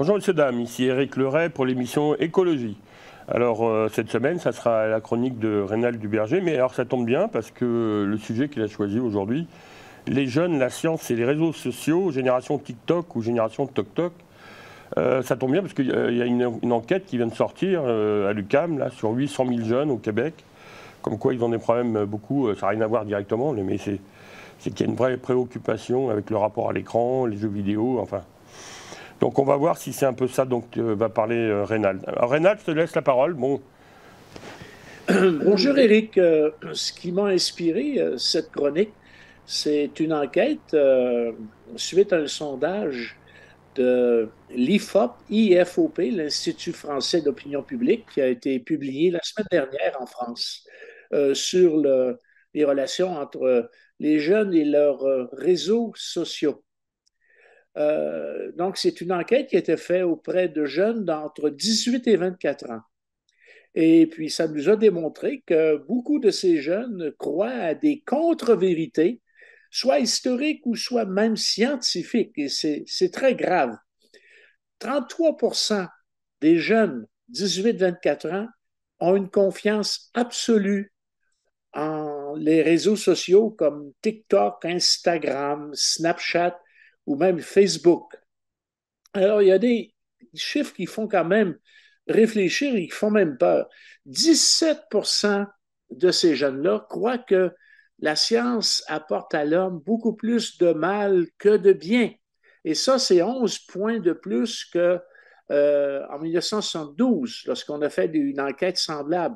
Bonjour Monsieur Dame, ici Éric Leray pour l'émission Écologie. Alors cette semaine, ça sera la chronique de Rénal Duberger, mais alors ça tombe bien parce que le sujet qu'il a choisi aujourd'hui, les jeunes, la science et les réseaux sociaux, génération TikTok ou génération TokTok, ça tombe bien parce qu'il y a une enquête qui vient de sortir à l'UQAM là, sur 800 000 jeunes au Québec, comme quoi ils ont des problèmes beaucoup, ça n'a rien à voir directement, mais c'est qu'il y a une vraie préoccupation avec le rapport à l'écran, les jeux vidéo, enfin... Donc on va voir si c'est un peu ça dont va parler Rénal. Alors Rénal, je te laisse la parole. Bon. Bonjour Eric. Ce qui m'a inspiré cette chronique, c'est une enquête suite à un sondage de l'IFOP, l'Institut français d'opinion publique, qui a été publié la semaine dernière en France sur les relations entre les jeunes et leurs réseaux sociaux. Donc, c'est une enquête qui a été faite auprès de jeunes d'entre 18 et 24 ans. Et puis, ça nous a démontré que beaucoup de ces jeunes croient à des contre-vérités, soit historiques ou soit même scientifiques. Et c'est très grave. 33% des jeunes 18-24 ans ont une confiance absolue en les réseaux sociaux comme TikTok, Instagram, Snapchat ou même Facebook. Alors, il y a des chiffres qui font quand même réfléchir et qui font même peur. 17% de ces jeunes-là croient que la science apporte à l'homme beaucoup plus de mal que de bien. Et ça, c'est 11 points de plus qu'en 1972, lorsqu'on a fait une enquête semblable.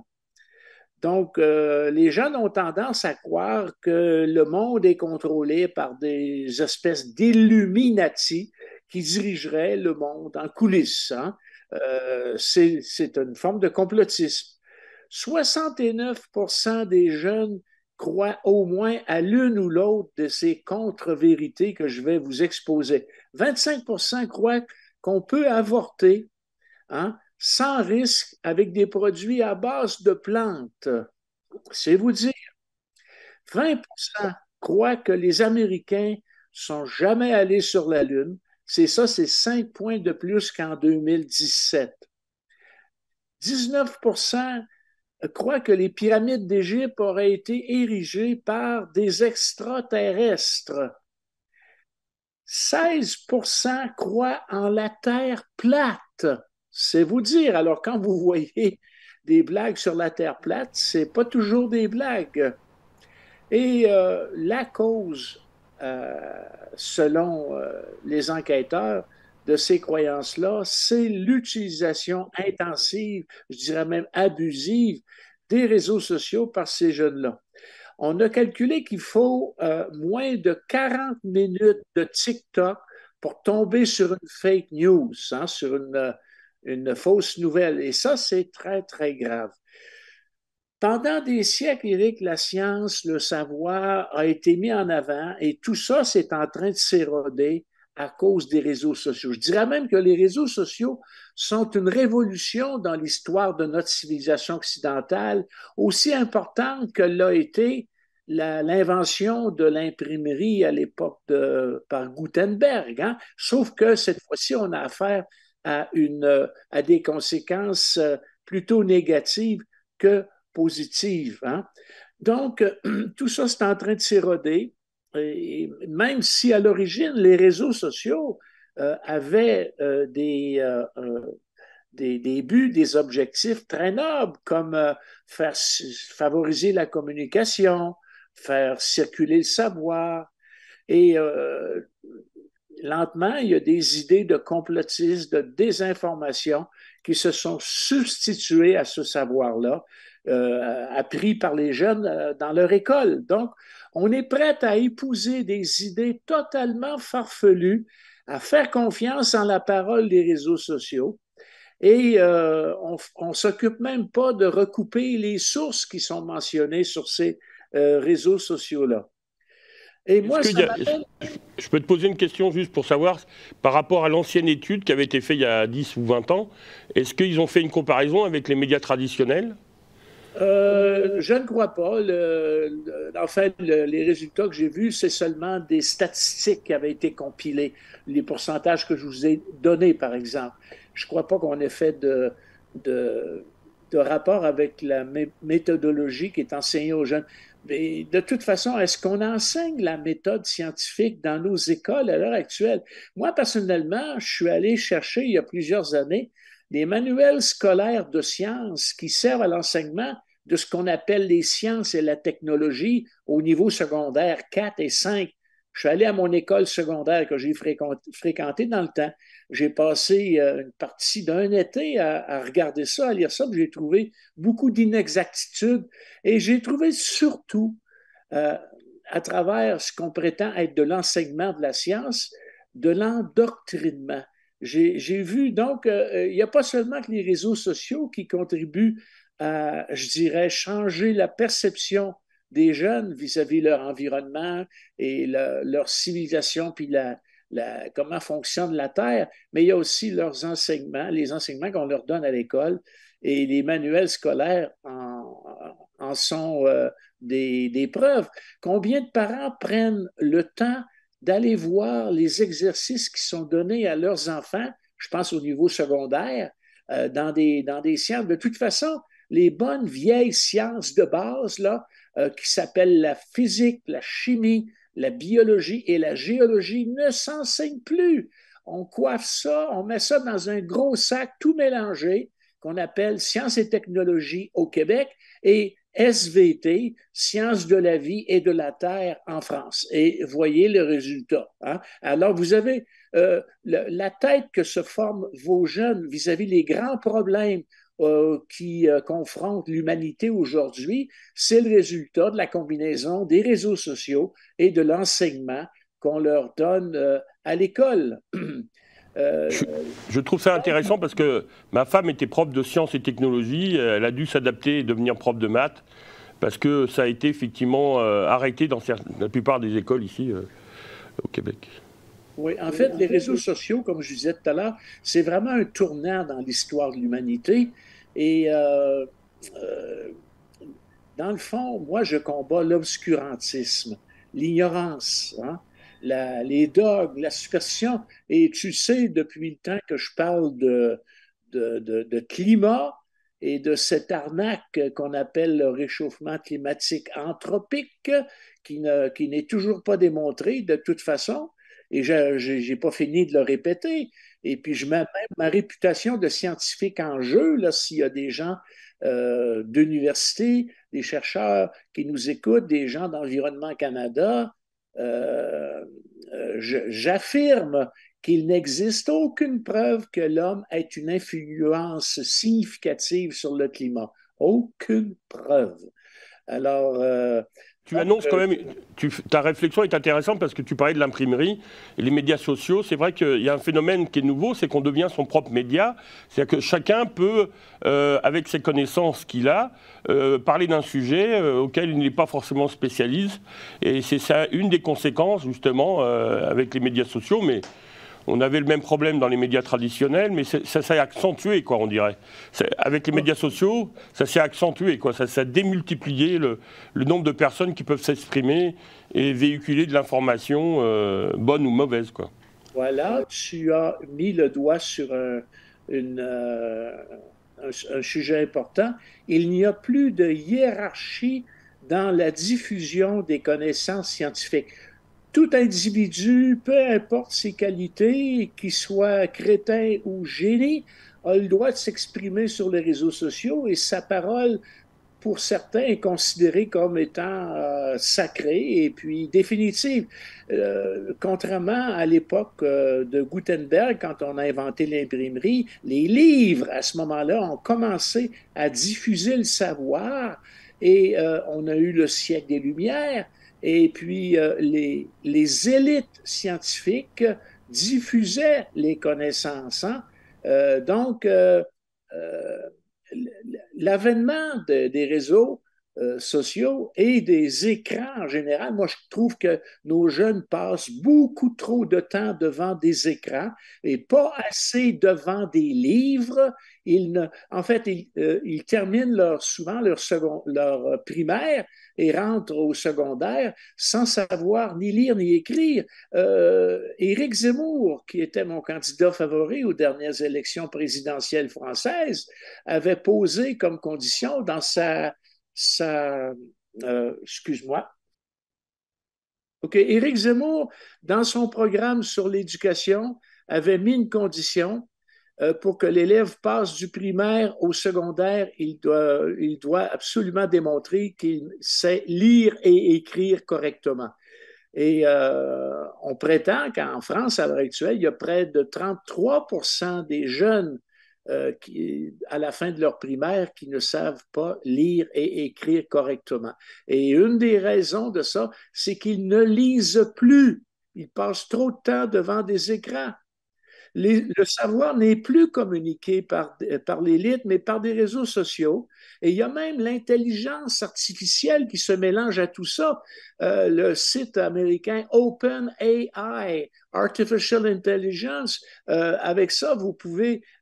Donc, les jeunes ont tendance à croire que le monde est contrôlé par des espèces d'illuminati qui dirigeraient le monde en coulisses. Hein? C'est une forme de complotisme. 69% des jeunes croient au moins à l'une ou l'autre de ces contre-vérités que je vais vous exposer. 25% croient qu'on peut avorter, hein, sans risque avec des produits à base de plantes. C'est vous dire. 20% croient que les Américains sont jamais allés sur la Lune. C'est ça, c'est 5 points de plus qu'en 2017. 19% croient que les pyramides d'Égypte auraient été érigées par des extraterrestres. 16% croient en la Terre plate. C'est vous dire. Alors, quand vous voyez des blagues sur la Terre plate, c'est pas toujours des blagues. Et la cause, selon les enquêteurs, de ces croyances-là, c'est l'utilisation intensive, je dirais même abusive, des réseaux sociaux par ces jeunes-là. On a calculé qu'il faut moins de 40 minutes de TikTok pour tomber sur une fake news, hein, sur une fausse nouvelle. Et ça, c'est très, très grave. Pendant des siècles, Éric, la science, le savoir a été mis en avant et tout ça, c'est en train de s'éroder à cause des réseaux sociaux. Je dirais même que les réseaux sociaux sont une révolution dans l'histoire de notre civilisation occidentale, aussi importante que l'a été l'invention de l'imprimerie à l'époque par Gutenberg. Hein? Sauf que cette fois-ci, on a affaire à des conséquences plutôt négatives que positives. Hein? Donc, tout ça, c'est en train de s'éroder. Et même si à l'origine, les réseaux sociaux avaient des buts, des objectifs très nobles, comme favoriser la communication, faire circuler le savoir. Et lentement, il y a des idées de complotisme, de désinformation qui se sont substituées à ce savoir-là, appris par les jeunes dans leur école. Donc, on est prêt à épouser des idées totalement farfelues, à faire confiance en la parole des réseaux sociaux. Et on ne s'occupe même pas de recouper les sources qui sont mentionnées sur ces réseaux sociaux-là. Et moi, ça m'appelle... Je peux te poser une question juste pour savoir, par rapport à l'ancienne étude qui avait été faite il y a 10 ou 20 ans, est-ce qu'ils ont fait une comparaison avec les médias traditionnels ? Je ne crois pas. En fait, les résultats que j'ai vus, c'est seulement des statistiques qui avaient été compilées. Les pourcentages que je vous ai donnés, par exemple. Je ne crois pas qu'on ait fait de, de rapport avec la méthodologie qui est enseignée aux jeunes. Mais de toute façon, est-ce qu'on enseigne la méthode scientifique dans nos écoles à l'heure actuelle? Moi, personnellement, je suis allé chercher il y a plusieurs années des manuels scolaires de sciences qui servent à l'enseignement de ce qu'on appelle les sciences et la technologie au niveau secondaire 4 et 5. Je suis allé à mon école secondaire que j'ai fréquentée dans le temps. J'ai passé une partie d'un été à regarder ça, à lire ça, puis j'ai trouvé beaucoup d'inexactitudes et j'ai trouvé surtout, euh, à travers ce qu'on prétend être de l'enseignement de la science, de l'endoctrinement. J'ai vu donc, il n'y a pas seulement que les réseaux sociaux qui contribuent à, je dirais, changer la perception des jeunes vis-à-vis de leur environnement et leur civilisation, puis comment fonctionne la Terre, mais il y a aussi leurs enseignements, les enseignements qu'on leur donne à l'école et les manuels scolaires en sont des preuves. Combien de parents prennent le temps d'aller voir les exercices qui sont donnés à leurs enfants, je pense au niveau secondaire, dans des sciences. De toute façon, les bonnes vieilles sciences de base, là, qui s'appellent la physique, la chimie, la biologie et la géologie, ne s'enseignent plus. On coiffe ça, on met ça dans un gros sac tout mélangé qu'on appelle sciences et technologies au Québec et SVT, sciences de la vie et de la terre en France. Et voyez le résultat. Hein? Alors, vous avez la tête que se forment vos jeunes vis-à-vis des grands problèmes qui confrontent l'humanité aujourd'hui, c'est le résultat de la combinaison des réseaux sociaux et de l'enseignement qu'on leur donne à l'école. Je, je trouve ça intéressant parce que ma femme était prof de sciences et technologies, elle a dû s'adapter et devenir prof de maths, parce que ça a été effectivement arrêté dans la plupart des écoles ici au Québec. Oui, en fait, les réseaux sociaux, comme je disais tout à l'heure, c'est vraiment un tournant dans l'histoire de l'humanité. Et euh, dans le fond, moi, je combats l'obscurantisme, l'ignorance, hein, les dogmes, la superstition. Et tu sais, depuis le temps que je parle de climat et de cette arnaque qu'on appelle le réchauffement climatique anthropique, qui n'est toujours pas démontré de toute façon. Et je n'ai pas fini de le répéter. Et puis, je mets même ma réputation de scientifique en jeu, là, s'il y a des gens d'université, des chercheurs qui nous écoutent, des gens d'Environnement Canada. J'affirme qu'il n'existe aucune preuve que l'homme ait une influence significative sur le climat. Aucune preuve. Alors, Tu annonces quand même, ta réflexion est intéressante parce que tu parlais de l'imprimerie et les médias sociaux. C'est vrai qu'il y a un phénomène qui est nouveau, c'est qu'on devient son propre média. C'est-à-dire que chacun peut, avec ses connaissances qu'il a, parler d'un sujet auquel il n'est pas forcément spécialiste. Et c'est ça une des conséquences, justement, avec les médias sociaux. Mais on avait le même problème dans les médias traditionnels, mais ça s'est accentué, quoi, on dirait. Avec les médias sociaux, ça s'est accentué, quoi. Ça a démultiplié le nombre de personnes qui peuvent s'exprimer et véhiculer de l'information, bonne ou mauvaise, quoi. voilà, tu as mis le doigt sur un sujet important. Il n'y a plus de hiérarchie dans la diffusion des connaissances scientifiques. Tout individu, peu importe ses qualités, qu'il soit crétin ou génie, a le droit de s'exprimer sur les réseaux sociaux et sa parole, pour certains, est considérée comme étant sacrée et puis définitive. Contrairement à l'époque de Gutenberg, quand on a inventé l'imprimerie, les livres, à ce moment-là, ont commencé à diffuser le savoir et on a eu le siècle des Lumières. Et puis, les élites scientifiques diffusaient les connaissances. Hein? Donc, euh, l'avènement des réseaux sociaux et des écrans en général. Moi, je trouve que nos jeunes passent beaucoup trop de temps devant des écrans et pas assez devant des livres. En fait, ils terminent souvent leur primaire et rentrent au secondaire sans savoir ni lire ni écrire. Éric Zemmour, qui était mon candidat favori aux dernières élections présidentielles françaises, avait posé comme condition dans excuse-moi. OK, Éric Zemmour, dans son programme sur l'éducation, avait mis une condition pour que l'élève passe du primaire au secondaire, il doit absolument démontrer qu'il sait lire et écrire correctement. Et on prétend qu'en France, à l'heure actuelle, il y a près de 33% des jeunes à la fin de leur primaire qui ne savent pas lire et écrire correctement. Et une des raisons de ça, c'est qu'ils ne lisent plus. Ils passent trop de temps devant des écrans. Le savoir n'est plus communiqué par l'élite, mais par des réseaux sociaux. Et il y a même l'intelligence artificielle qui se mélange à tout ça. Le site américain OpenAI, Artificial Intelligence, avec ça,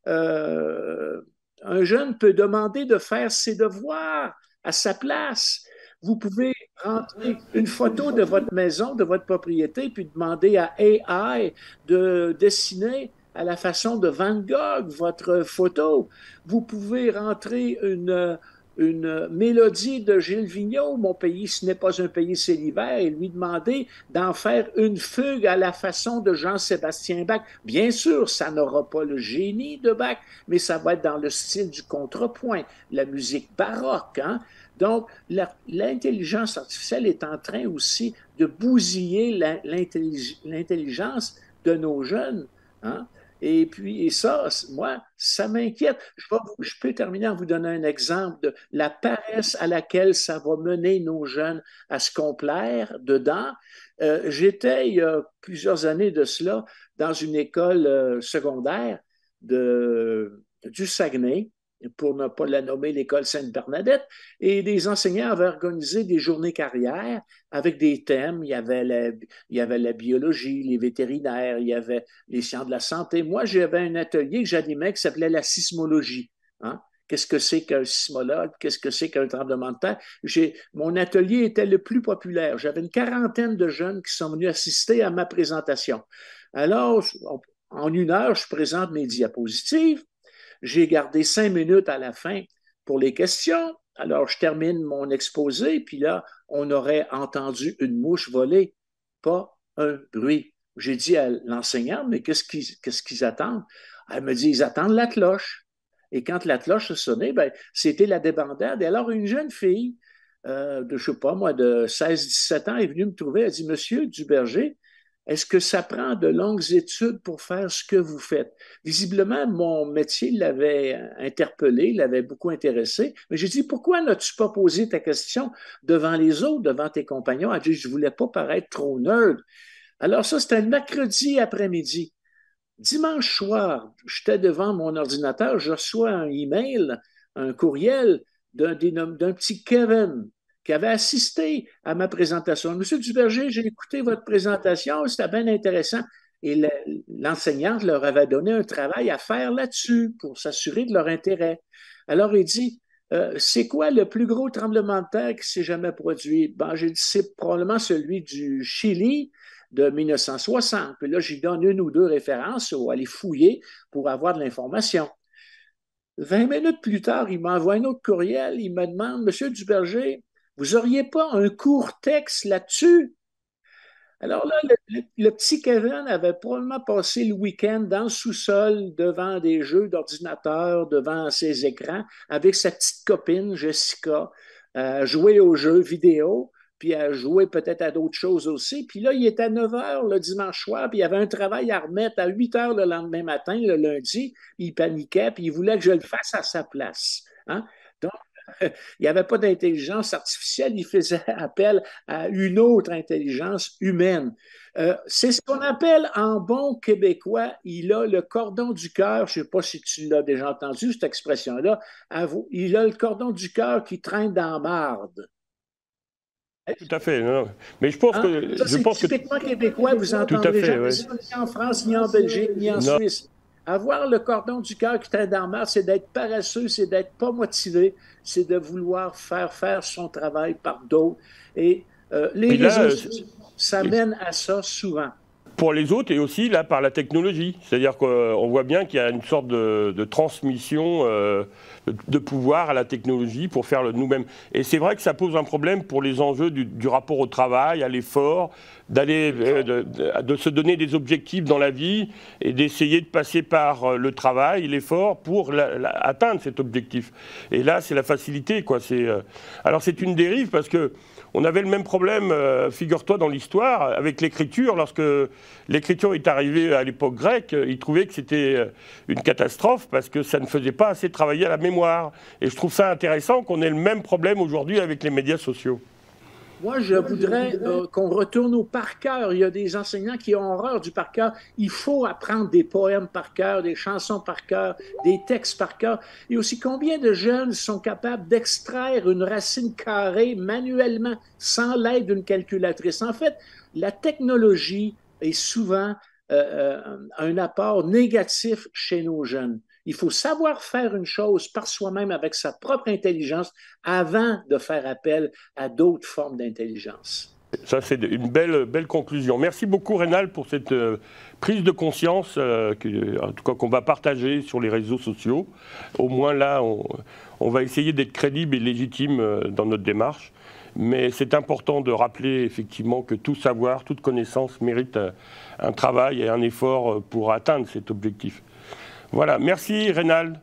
un jeune peut demander de faire ses devoirs à sa place. Vous pouvez rentrer une photo de votre maison, de votre propriété, puis demander à AI de dessiner à la façon de Van Gogh votre photo. Vous pouvez rentrer une mélodie de Gilles Vigneault, Mon pays, ce n'est pas un pays célibataire, et lui demander d'en faire une fugue à la façon de Jean-Sébastien Bach. Bien sûr, ça n'aura pas le génie de Bach, mais ça va être dans le style du contrepoint, la musique baroque. Hein? Donc, l'intelligence artificielle est en train aussi de bousiller l'intelligence de nos jeunes. Hein? Et ça, moi, ça m'inquiète. Je peux terminer en vous donnant un exemple de la paresse à laquelle ça va mener nos jeunes à se complaire dedans. J'étais, il y a plusieurs années de cela, dans une école secondaire du Saguenay, pour ne pas la nommer l'école Sainte-Bernadette, et des enseignants avaient organisé des journées carrières avec des thèmes. Il y avait la biologie, les vétérinaires, il y avait les sciences de la santé. Moi, j'avais un atelier que j'animais qui s'appelait la sismologie. Hein? Qu'est-ce que c'est qu'un sismologue? Qu'est-ce que c'est qu'un tremblement de terre? Mon atelier était le plus populaire. J'avais une quarantaine de jeunes qui sont venus assister à ma présentation. Alors, en une heure, je présente mes diapositives. J'ai gardé 5 minutes à la fin pour les questions. Alors, je termine mon exposé, puis là, on aurait entendu une mouche voler. Pas un bruit. J'ai dit à l'enseignante, mais qu'est-ce qu'ils attendent? Elle me dit, ils attendent la cloche. Et quand la cloche sonnait, ben, c'était la débandade. Et alors, une jeune fille je ne sais pas moi, de 16-17 ans est venue me trouver. Elle dit, Monsieur Duberger, est-ce que ça prend de longues études pour faire ce que vous faites? Visiblement, mon métier l'avait interpellé, l'avait beaucoup intéressé. Mais j'ai dit, pourquoi n'as-tu pas posé ta question devant les autres, devant tes compagnons? Elle dit, je ne voulais pas paraître trop nerd. Alors ça, c'était un mercredi après-midi. Dimanche soir, j'étais devant mon ordinateur, je reçois un email, un courriel d'un petit Kevin qui avait assisté à ma présentation. Monsieur Duverger, j'ai écouté votre présentation, c'était bien intéressant. Et l'enseignante leur avait donné un travail à faire là-dessus pour s'assurer de leur intérêt. Alors, il dit, c'est quoi le plus gros tremblement de terre qui s'est jamais produit? Ben, j'ai dit, c'est probablement celui du Chili de 1960. Puis là, j'y donne une ou deux références ou aller fouiller pour avoir de l'information. 20 minutes plus tard, il m'envoie un autre courriel. Il me demande, Monsieur Duberger, vous n'auriez pas un court texte là-dessus? Alors là, le petit Kevin avait probablement passé le week-end dans le sous-sol devant des jeux d'ordinateur, devant ses écrans, avec sa petite copine Jessica, à jouer aux jeux vidéo, puis à jouer peut-être à d'autres choses aussi. Puis là, il était à 9 heures le dimanche soir, puis il y avait un travail à remettre à 8 heures le lendemain matin, le lundi. Il paniquait, puis il voulait que je le fasse à sa place. Hein? Donc, il n'y avait pas d'intelligence artificielle, il faisait appel à une autre intelligence humaine. C'est ce qu'on appelle en bon québécois, il a le cordon du cœur, je ne sais pas si tu l'as déjà entendu, cette expression-là, il a le cordon du cœur qui traîne dans la marde. Tout à fait. Non. Mais je pense que... Ça, c'est typiquement québécois, vous entendrez jamais ça ni en France, ni en Belgique, ni en Suisse. Avoir le cordon du cœur qui traîne dans la marde, c'est d'être paresseux, c'est d'être pas motivé, c'est de vouloir faire son travail par d'autres. Et les réseaux sociaux, ça mène à ça souvent. Pour les autres et aussi là par la technologie. C'est-à-dire qu'on voit bien qu'il y a une sorte de transmission de pouvoir à la technologie pour faire le nous-mêmes. Et c'est vrai que ça pose un problème pour les enjeux du rapport au travail, à l'effort, de se donner des objectifs dans la vie et d'essayer de passer par le travail, l'effort pour atteindre cet objectif. Et là, c'est la facilité, quoi. Alors c'est une dérive parce que on avait le même problème, figure-toi, dans l'histoire, avec l'écriture. Lorsque l'écriture est arrivée à l'époque grecque, ils trouvaient que c'était une catastrophe parce que ça ne faisait pas assez travailler à la mémoire. Et je trouve ça intéressant qu'on ait le même problème aujourd'hui avec les médias sociaux. Moi, je voudrais qu'on retourne au par cœur. Il y a des enseignants qui ont horreur du par cœur. Il faut apprendre des poèmes par cœur, des chansons par cœur, des textes par cœur. Et aussi, combien de jeunes sont capables d'extraire une racine carrée manuellement, sans l'aide d'une calculatrice? En fait, la technologie est souvent un apport négatif chez nos jeunes. Il faut savoir faire une chose par soi-même avec sa propre intelligence avant de faire appel à d'autres formes d'intelligence. Ça, c'est une belle conclusion. Merci beaucoup, Rénal, pour cette prise de conscience en tout cas, qu'on va partager sur les réseaux sociaux. Au moins, là, on va essayer d'être crédible et légitime dans notre démarche. Mais c'est important de rappeler effectivement que tout savoir, toute connaissance mérite un travail et un effort pour atteindre cet objectif. Voilà, merci Rénal.